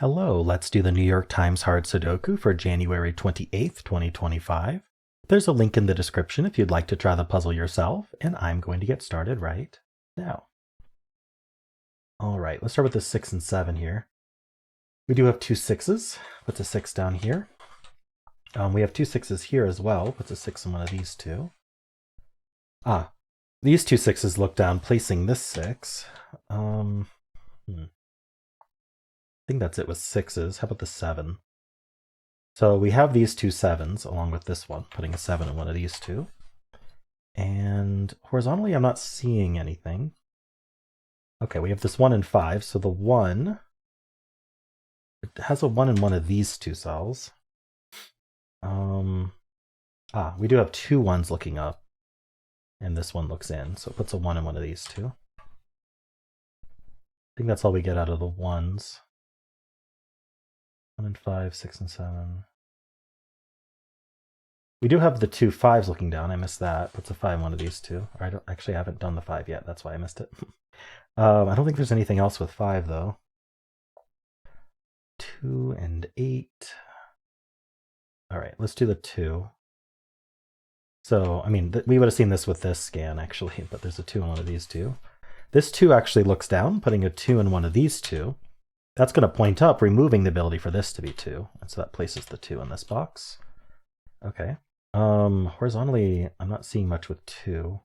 Hello, let's do the New York Times Hard Sudoku for January 28th, 2025. There's a link in the description if you'd like to try the puzzle yourself, and I'm going to get started right now. All right, let's start with the 6 and 7 here. We do have two sixes, puts a 6 down here. We have two sixes here as well, puts a 6 in one of these two. These two sixes look down, placing this 6. I think that's it with sixes. How about the 7? So we have these two 7s along with this one, putting a 7 in one of these two. And horizontally, I'm not seeing anything. Okay, we have this 1 and 5. So the 1, it has a 1 in one of these two cells. We do have two 1s looking up. And this one looks in. So it puts a 1 in one of these two. I think that's all we get out of the 1s. 1 and 5, 6 and 7. We do have the two 5s looking down. I missed that. Puts a 5 in one of these two. Or I haven't done the 5 yet. That's why I missed it. I don't think there's anything else with 5 though. 2 and 8. All right, let's do the 2. So, I mean, we would have seen this with this scan actually, but there's a 2 in one of these two. This 2 actually looks down, putting a 2 in one of these two. That's going to point up, removing the ability for this to be 2. And so that places the 2 in this box. Okay. Horizontally, I'm not seeing much with 2.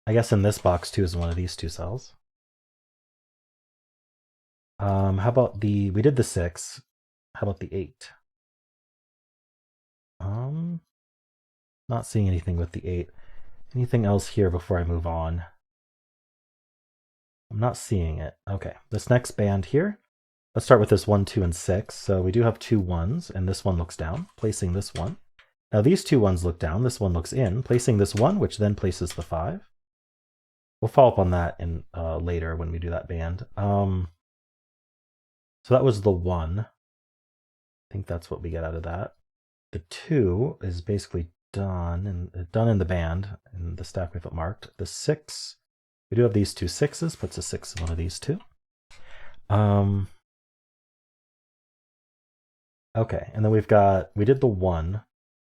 I guess in this box, 2 is in one of these two cells. How about we did the 6. How about the 8? Not seeing anything with the 8. Anything else here before I move on? I'm not seeing it. Okay, this next band here. Let's start with this 1, 2, and 6. So we do have two 1s, and this one looks down, placing this 1. Now these two 1s look down, this one looks in, placing this 1, which then places the 5. We'll follow up on that in later when we do that band. So that was the 1. I think that's what we get out of that. The 2 is basically done in the band, in the stack we've marked. The 6, we do have these two 6s, puts a 6 in one of these two. Okay, and then we did the 1.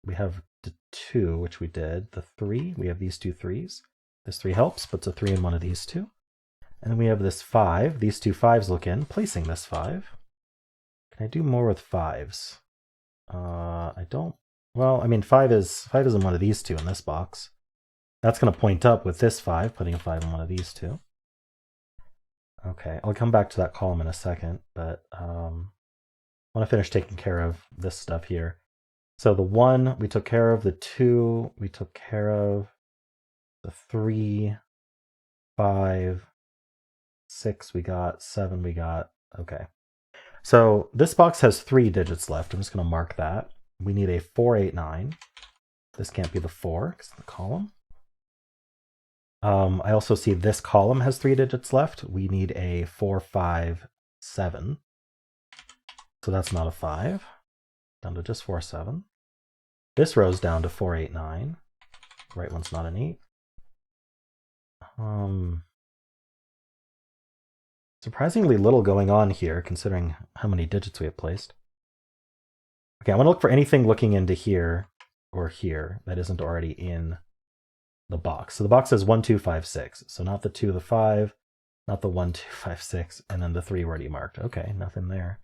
We have the 2, which we did. The 3, we have these two 3s. This 3 helps, puts a 3 in one of these two. And then we have this 5. These two 5s look in, placing this 5. Can I do more with 5s? I don't. Well, I mean, 5 is in one of these two in this box. That's going to point up with this 5, putting a 5 in one of these two. Okay, I'll come back to that column in a second, but I want to finish taking care of this stuff here. So the 1 we took care of, the 2 we took care of, the 3, 5, 6 we got, 7 we got. Okay. So this box has 3 digits left. I'm just going to mark that. We need a 4, 8, 9. This can't be the 4 because it's the column. I also see this column has 3 digits left. We need a 4, 5, 7. So that's not a 5. Down to just 4, 7. This row's down to 4, 8, 9. The right one's not an 8. Surprisingly little going on here, considering how many digits we have placed. Okay, I want to look for anything looking into here or here that isn't already in the box. So the box says 1, 2, 5, 6. So not the 2, the 5, not the 1, 2, 5, 6, and then the 3 already marked. Okay, nothing there.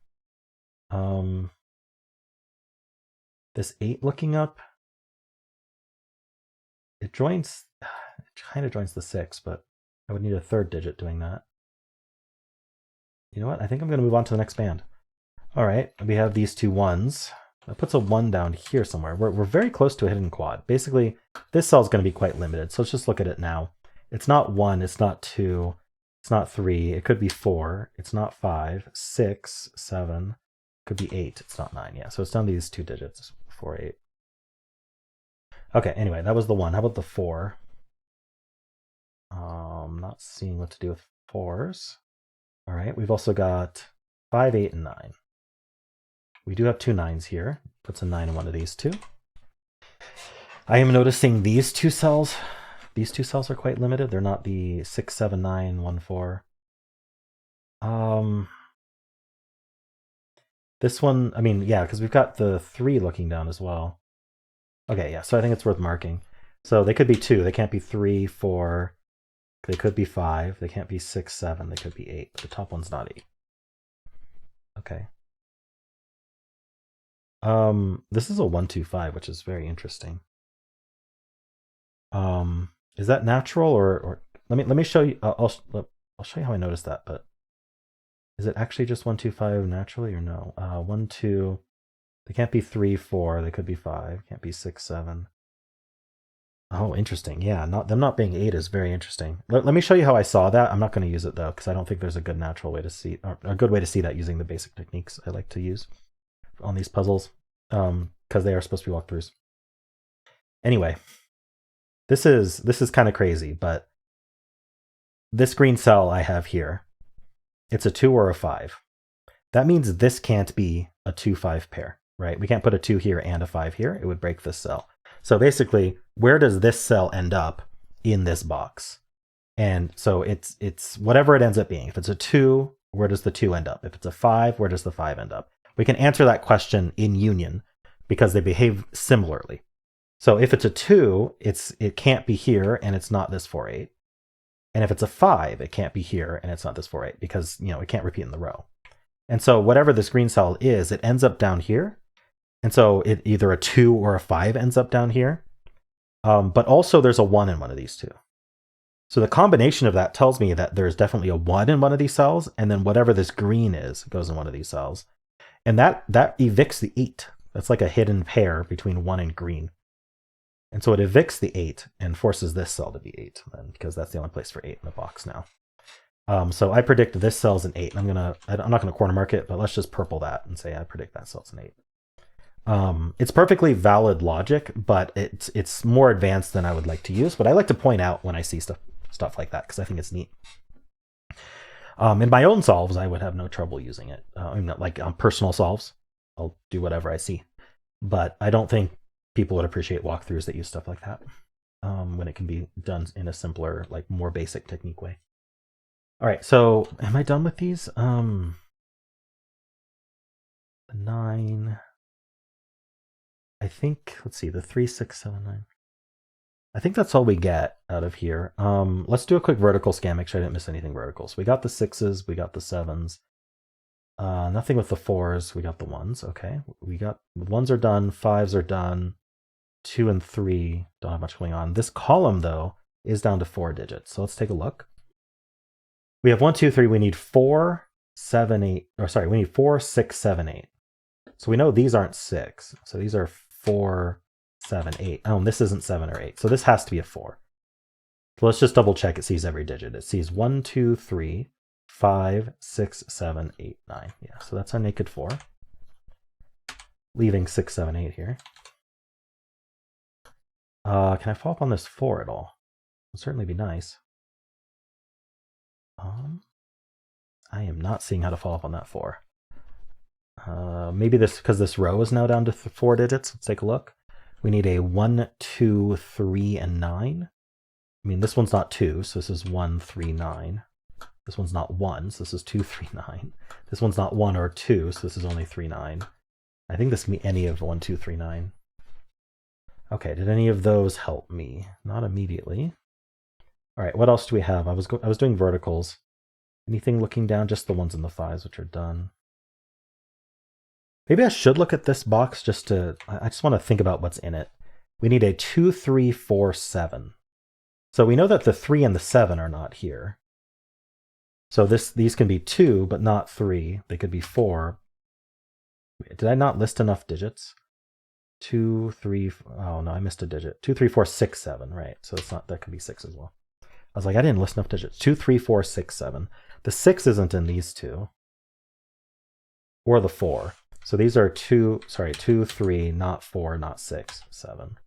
This 8 looking up, it kind of joins the 6, but I would need a 3rd digit doing that. You know what? I think I'm going to move on to the next band. All right, we have these two 1s. That puts a 1 down here somewhere. We're very close to a hidden quad. Basically, this cell is going to be quite limited. So let's just look at it now. It's not 1, it's not 2, it's not 3. It could be 4. It's not 5, 6, 7. It could be 8. It's not 9. Yeah, so it's down to these 2 digits, 4, 8. Okay, anyway, that was the 1. How about the 4? Not seeing what to do with 4s. All right, we've also got 5, 8, and 9. We do have two 9s here. Puts a 9 in one of these two. I am noticing these two cells. These two cells are quite limited. They're not the 6, 7, 9, 1, 4. This one, I mean, yeah, because we've got the 3 looking down as well. Okay, yeah, so I think it's worth marking. So they could be 2. They can't be 3, 4. They could be 5. They can't be 6, 7. They could be 8. But the top one's not 8. Okay. This is a 1, 2, 5, which is very interesting. Is that natural or let me show you? I'll show you how I noticed that. But is it actually just 1, 2, 5 naturally or no? 1, 2. They can't be 3, 4. They could be 5. Can't be 6, 7. Oh, interesting. Yeah, them not being 8 is very interesting. Let me show you how I saw that. I'm not going to use it though because I don't think there's a good natural way to see, or a good way to see that using the basic techniques I like to use on these puzzles, because they are supposed to be walkthroughs. Anyway, this is kind of crazy, but this green cell I have here, it's a 2 or a 5. That means this can't be a 2-5 pair, right? We can't put a 2 here and a 5 here. It would break this cell. So basically, where does this cell end up in this box? And so it's whatever it ends up being. If it's a 2, where does the 2 end up? If it's a 5, where does the 5 end up? We can answer that question in union because they behave similarly. So if it's a 2, it can't be here and it's not this 4-8. And if it's a 5, it can't be here and it's not this 4-8 because, it can't repeat in the row. And so whatever this green cell is, it ends up down here. And so it either a 2 or a 5 ends up down here. But also there's a 1 in one of these two. So the combination of that tells me that there's definitely a 1 in one of these cells, and then whatever this green is goes in one of these cells. And that evicts the 8. That's like a hidden pair between 1 and green. And so it evicts the 8 and forces this cell to be 8, then, because that's the only place for 8 in the box now. So I predict this cell's an 8. I'm not gonna corner mark it, but let's just purple that and say I predict that cell's an 8. It's perfectly valid logic, but it's more advanced than I would like to use. But I like to point out when I see stuff like that because I think it's neat. In my own solves, I would have no trouble using it. Like on personal solves, I'll do whatever I see. But I don't think people would appreciate walkthroughs that use stuff like that when it can be done in a simpler, like more basic technique way. All right, so am I done with these? 9. I think, let's see, the 3, 6, 7, 9. I think that's all we get out of here. Let's do a quick vertical scan, make sure I didn't miss anything vertical. So we got the 6s, we got the 7s. Nothing with the 4s, we got the 1s, okay. We got, the 1s are done, 5s are done, 2 and 3 don't have much going on. This column, though, is down to 4 digits. So let's take a look. We have 1, 2, 3, we need 4, 7, 8, or sorry, we need 4, 6, 7, 8. So we know these aren't 6. So these are 4, 7, 8. Oh, and this isn't 7 or 8. So this has to be a 4. So let's just double check it sees every digit. It sees 1, 2, 3, 5, 6, 7, 8, 9. Yeah, so that's our naked 4. Leaving 6, 7, 8 here. Can I follow up on this 4 at all? It would certainly be nice. I am not seeing how to follow up on that 4. Maybe this, because this row is now down to 4 digits. Let's take a look. We need a 1, 2, 3, and 9. I mean, this one's not 2, so this is 1, 3, 9. This one's not 1, so this is 2, 3, 9. This one's not 1 or 2, so this is only 3, 9. I think this can be any of 1, 2, 3, 9. Okay, did any of those help me? Not immediately. All right, what else do we have? I was doing verticals. Anything looking down? Just the 1s and the 5s, which are done. Maybe I should look at this box I just want to think about what's in it. We need a 2, 3, 4, 7. So we know that the 3 and the 7 are not here. So these can be 2, but not 3. They could be 4. Did I not list enough digits? 2, 3, oh no, I missed a digit. 2, 3, 4, 6, 7, right. So it's not, that could be 6 as well. I was like, I didn't list enough digits. 2, 3, 4, 6, 7. The 6 isn't in these two. Or the 4. So these are 2, 3, not 4, not 6, 7.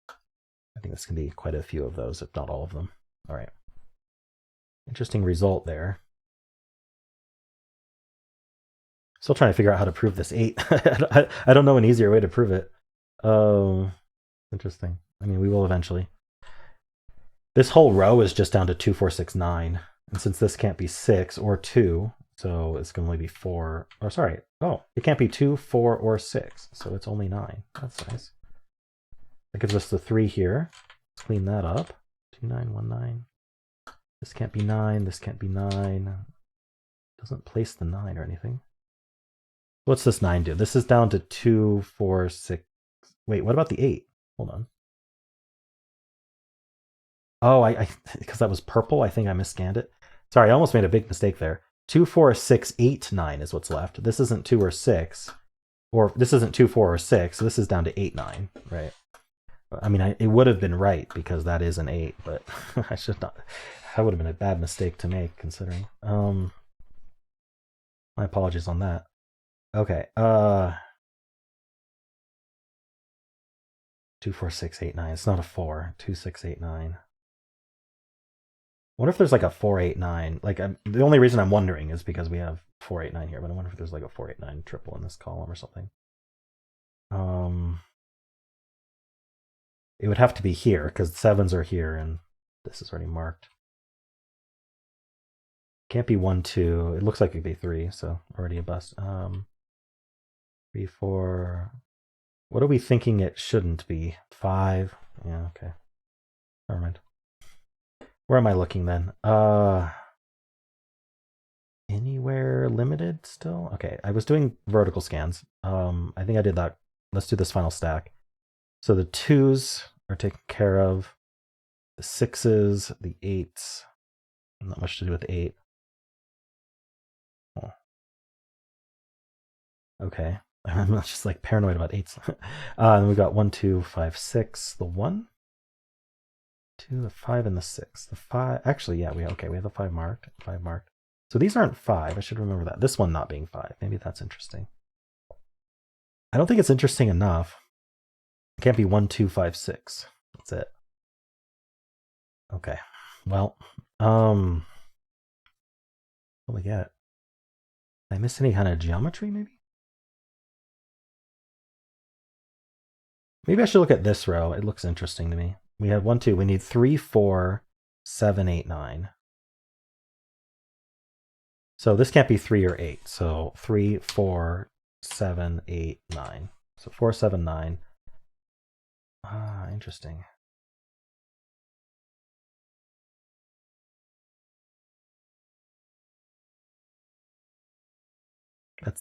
I think this can be quite a few of those, if not all of them. All right. Interesting result there. Still trying to figure out how to prove this 8. I don't know an easier way to prove it. Interesting. I mean, we will eventually. This whole row is just down to 2, 4, 6, 9. And since this can't be 6 or 2, So it's going to only be 4. Or sorry. Oh, it can't be 2, 4, or 6. So it's only 9. That's nice. That gives us the 3 here. Let's clean that up. 2, 9, 1, 9. This can't be 9. This can't be 9. Doesn't place the 9 or anything. What's this 9 do? This is down to 2, 4, 6. Wait, what about the 8? Hold on. Oh, because that was purple, I think I misscanned it. Sorry, I almost made a big mistake there. 2, 4, 6, 8, 9 is what's left. This isn't 2 or 6. Or this isn't 2, 4, or 6. So this is down to 8, 9, right? I mean, it would have been right because that is an 8, but I should not. That would have been a bad mistake to make, considering. My apologies on that. Okay. 2, 4, 6, 8, 9. It's not a 4. 2, 6, 8, 9. I wonder if there's like a 4, 8, 9. Like the only reason I'm wondering is because we have 4, 8, 9 here, but I wonder if there's like a 4, 8, 9 triple in this column or something. It would have to be here because 7s are here and this is already marked. Can't be 1, 2. It looks like it could be 3, so already a bust. 3, 4. What are we thinking it shouldn't be? 5. Yeah, okay. Never mind. Where am I looking then? Anywhere limited still? Okay, I was doing vertical scans. I think I did that. Let's do this final stack. So the 2s are taken care of. The 6s, the 8s. Not much to do with 8. Oh. Okay. I'm not just like paranoid about 8s. And we got 1, 2, 5, 6. The 1, 2, the 5, and the 6. The 5. Actually, yeah, we have the 5 marked. 5 marked. So these aren't 5. I should remember that. This one not being 5. Maybe that's interesting. I don't think it's interesting enough. It can't be 1, 2, 5, 6. That's it. Okay. Well, what do we get? Did I miss any kind of geometry, maybe? Maybe I should look at this row. It looks interesting to me. We have 1, 2. We need 3, 4, 7, 8, 9. So this can't be 3 or 8. So 3, 4, 7, 8, 9. So 4, 7, 9. Ah, interesting.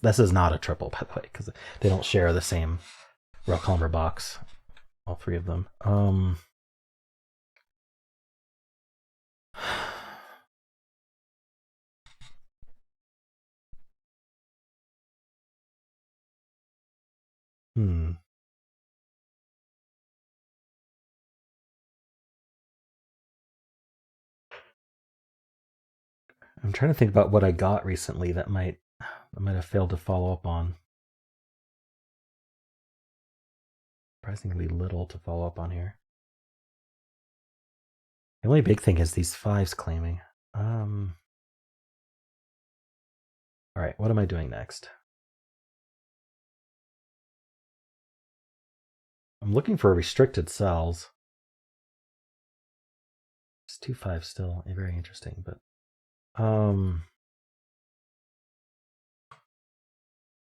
This is not a triple, by the way, because they don't share the same row column or box. All 3 of them. I'm trying to think about what I got recently that I might have failed to follow up on. Surprisingly little to follow up on here. The only big thing is these 5s claiming. All right, what am I doing next? I'm looking for restricted cells. It's 2, 5 still very interesting, but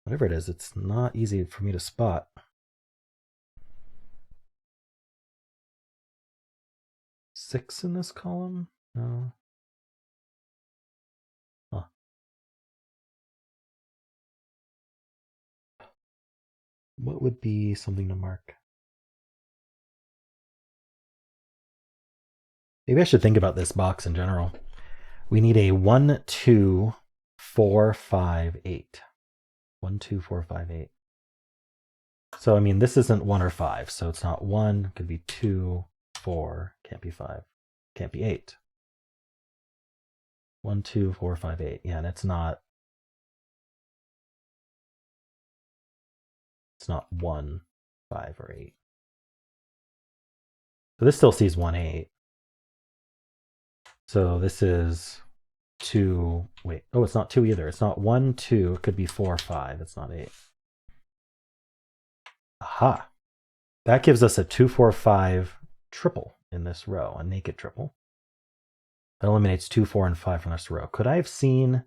whatever it is, it's not easy for me to spot. Six in this column? No. Huh. What would be something to mark? Maybe I should think about this box in general. We need a 1, 2, 4, 5, 8. 1, 2, 4, 5, 8. So, I mean, this isn't 1 or 5, so it's not 1, it could be 2, 4, can't be 5, can't be 8. 1, 2, 4, 5, 8. Yeah, and it's not 1, 5, or 8. So this still sees 1, 8. So this is 2, wait, oh, it's not 2 either. It's not 1, 2, it could be 4, 5. It's not 8. Aha. That gives us a 2, 4, 5 triple in this row, a naked triple. That eliminates 2, 4, and 5 from this row. Could I have seen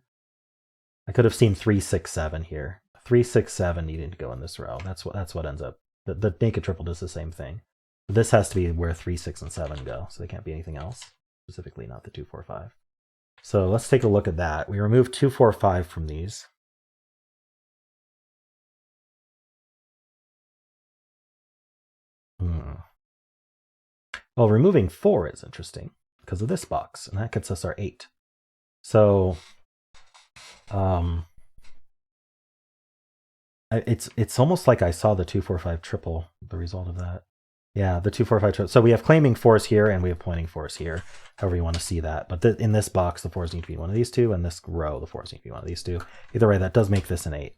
I could have seen 3, 6, 7 here. 3, 6, 7 needing to go in this row. That's what ends up. The naked triple does the same thing. But this has to be where 3, 6, and 7 go, so they can't be anything else. Specifically, not the 2, 4, 5. So let's take a look at that. We remove 2, 4, 5 from these. Well, removing 4 is interesting because of this box, and that gets us our 8. So it's almost like I saw the 2, 4, 5 triple, the result of that. Yeah, the 2, 4, 5 triple. So we have claiming 4s here, and we have pointing 4s here, however you want to see that. But in this box, the 4s need to be one of these two, and this row, the 4s need to be one of these two. Either way, that does make this an 8.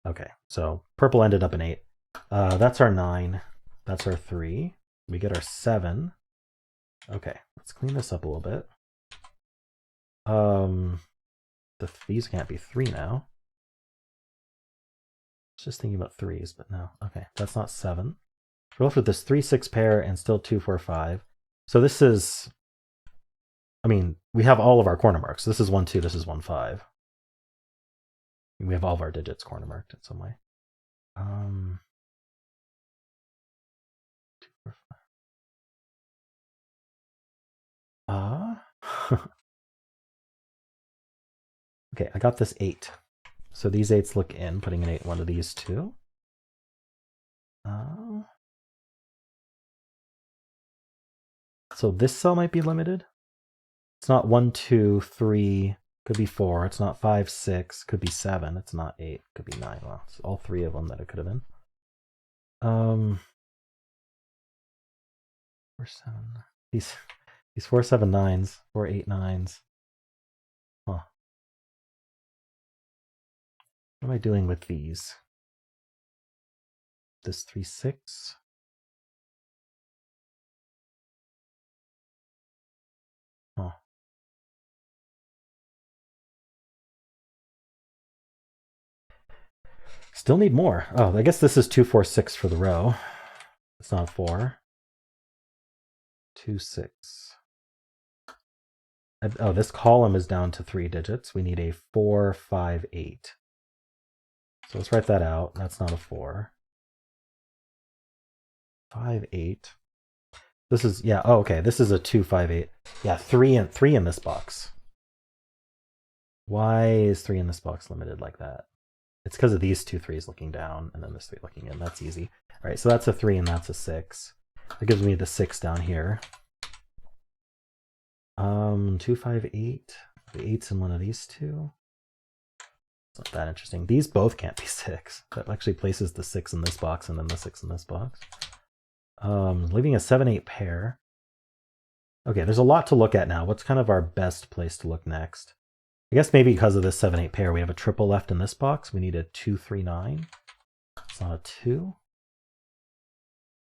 Okay, so purple ended up an 8. That's our 9. That's our 3. We get our 7. Okay, let's clean this up a little bit. These can't be 3 now. Just thinking about 3s, but no. Okay, that's not 7. We're left with this 3, 6 pair and still 2, 4, 5. So this is, I mean, we have all of our corner marks. This is 1, 2, this is 1, 5. We have all of our digits corner marked in some way. 2, 4, 5. Okay, I got this 8. So these 8s look in, putting an 8 in one of these two. So this cell might be limited. It's not 1, 2, 3, could be 4. It's not 5, 6, could be 7. It's not 8, could be 9. Well, it's all 3 of them that it could have been. 4, 7. These 4, 7, 9s, 4, 8, 9s. Huh. What am I doing with these? This 3, 6. Huh. Still need more. Oh, I guess this is 2, 4, 6 for the row. It's not 4. 2, 6. Oh, this column is down to 3 digits. We need a 4, 5, 8. So let's write that out. That's not a 4. 5, 8. This is, yeah, oh, okay. This is a 2, 5, 8. Yeah, 3 in this box. Why is 3 in this box limited like that? It's because of these 2 3s looking down and then this 3 looking in. That's easy. All right, so that's a 3 and that's a 6. That gives me the 6 down here. 2, 5, 8. The 8's in one of these two. It's not that interesting. These both can't be 6. That actually places the 6 in this box and then the 6 in this box. Leaving a 7, 8 pair. Okay, there's a lot to look at now. What's kind of our best place to look next? I guess maybe because of this 7, 8 pair, we have a triple left in this box. We need a 2, 3, 9. It's not a 2.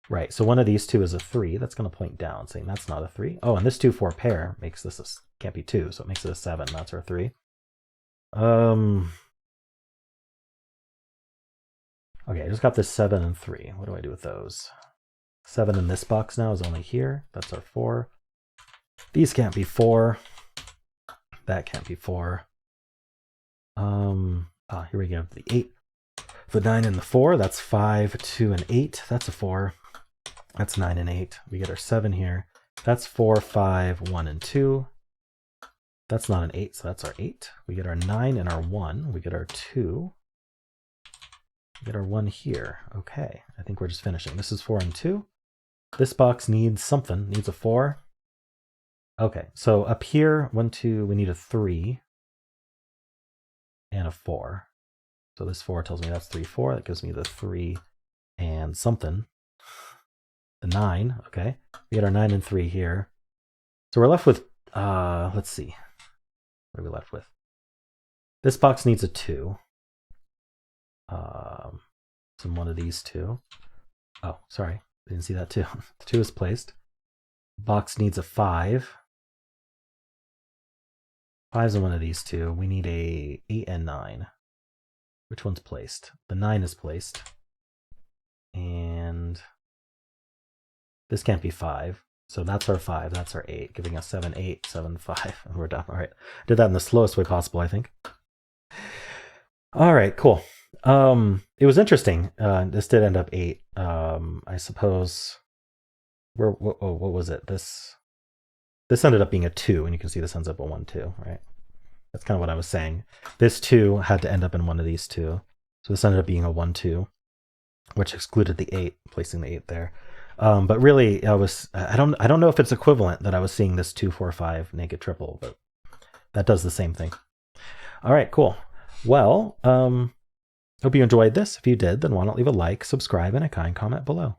Right, so one of these two is a 3. That's going to point down, saying that's not a 3. Oh, and this 2, 4 pair makes this can't be 2, so it makes it a 7. That's our 3. Okay, I just got this 7 and 3. What do I do with those? 7 in this box now is only here. That's our 4. These can't be 4. That can't be 4. Here we go. The 8, the 9, and the 4. That's 5, 2, and 8. That's a 4. That's 9 and 8. We get our 7 here. That's 4, 5, 1, and 2. That's not an 8, so that's our 8. We get our 9 and our 1. We get our 2. We get our 1 here. Okay, I think we're just finishing. This is 4 and 2. This box needs something. Needs a 4. Okay, so up here, 1, 2, we need a 3 and a 4. So this 4 tells me that's 3, 4. That gives me the 3 and something. The 9, okay. We get our 9 and 3 here. So we're left with, let's see. What are we left with? This box needs a 2. So one of these two. Oh, sorry. I didn't see that too. The 2 is placed. Box needs a 5. 5's in one of these two. We need a 8 and 9. Which one's placed? The 9 is placed. And this can't be 5. So that's our 5. That's our 8, giving us 7, 8, 7, 5. And we're done. All right. Did that in the slowest way possible, I think. All right, cool. It was interesting. This did end up 8. I suppose. What was it? This ended up being a 2, and you can see this ends up a 1, 2, right? That's kind of what I was saying. This 2 had to end up in one of these two. So this ended up being a 1, 2, which excluded the 8, placing the 8 there. But really, I don't know if it's equivalent that I was seeing this 2, 4, 5 naked triple, but that does the same thing. All right, cool. Well, hope you enjoyed this. If you did, then why not leave a like, subscribe, and a kind comment below.